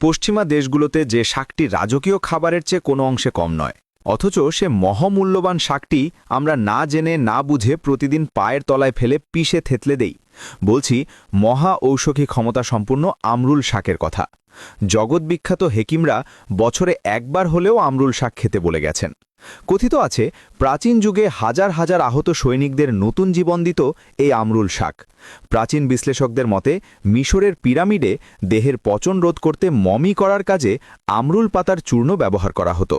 পশ্চিমা দেশগুলোতে যে শাকটি রাজকীয় খাবারের চেয়ে কোনো অংশে কম নয়, অথচ সে মহামূল্যবান শাকটি আমরা না জেনে না বুঝে প্রতিদিন পায়ের তলায় ফেলে পিষে থেতলে দেই। বলছি মহা ঔষধি ক্ষমতা সম্পূর্ণ আমরুল শাকের কথা। জগৎবিখ্যাত হেকিমরা বছরে একবার হলেও আমরুল শাক খেতে বলে গেছেন। কথিত আছে প্রাচীন যুগে হাজার হাজার আহত সৈনিকদের নতুন জীবন দিত এই আমরুল শাক। প্রাচীন বিশ্লেষকদের মতে মিশরের পিরামিডে দেহের পচন রোধ করতে মমি করার কাজে আমরুল পাতার চূর্ণ ব্যবহার করা হতো।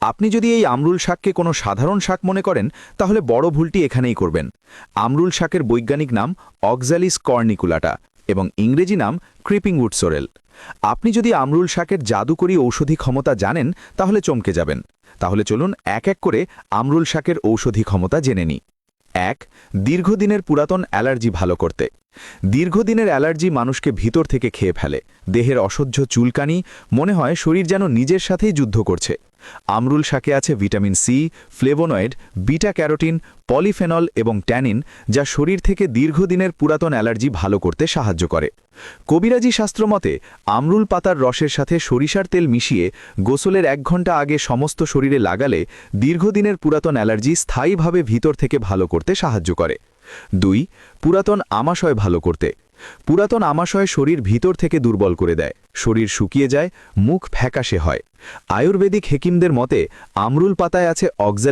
আপনি যদি এই আমরুল শাককে কোনো সাধারণ শাক মনে করেন, তাহলে বড় ভুলটি এখানেই করবেন। আমরুল শাকের বৈজ্ঞানিক নাম অক্সালিস কর্নিকুলাটা এবং ইংরেজি নাম ক্রিপিংউড সোরেল। আপনি যদি আমরুল শাকের জাদুকরী ঔষধি ক্ষমতা জানেন, তাহলে চমকে যাবেন। তাহলে চলুন এক এক করে আমরুল শাকের ঔষধি ক্ষমতা জেনে নিই। ১. দীর্ঘদিনের পুরাতন অ্যালার্জি ভালো করতে। দীর্ঘদিনের অ্যালার্জি মানুষকে ভিতর থেকে খেয়ে ফেলে। দেহের অসহ্য চুলকানি, মনে হয় শরীর যেন নিজের সাথেই যুদ্ধ করছে। আমরুল শাকে আছে vitamin C, flavonoid, beta carotene, polyphenol এবং ট্যানিন, যা শরীর থেকে দীর্ঘদিনের পুরাতন অ্যালার্জি ভালো করতে সাহায্য করে। কবিরাজি শাস্ত্র মতে আমরুল পাতার রসের সাথে সরিষার তেল মিশিয়ে গোসলের ১ ঘন্টা আগে সমস্ত শরীরে লাগালে দীর্ঘদিনের পুরাতন অ্যালার্জি স্থায়ীভাবে ভিতর থেকে ভালো করতে সাহায্য করে। ২. পুরাতন আমাশয় ভালো করতে। পুরাতন আমাশয় শরীর ভিতর থেকে দুর্বল করে দেয়, শরীর শুকিয়ে যায়, মুখ ফ্যাকাশে হয়। আয়ুর্বেদিক হেকিমদের মতে আমরুল পাতায় আছে অক্সালিস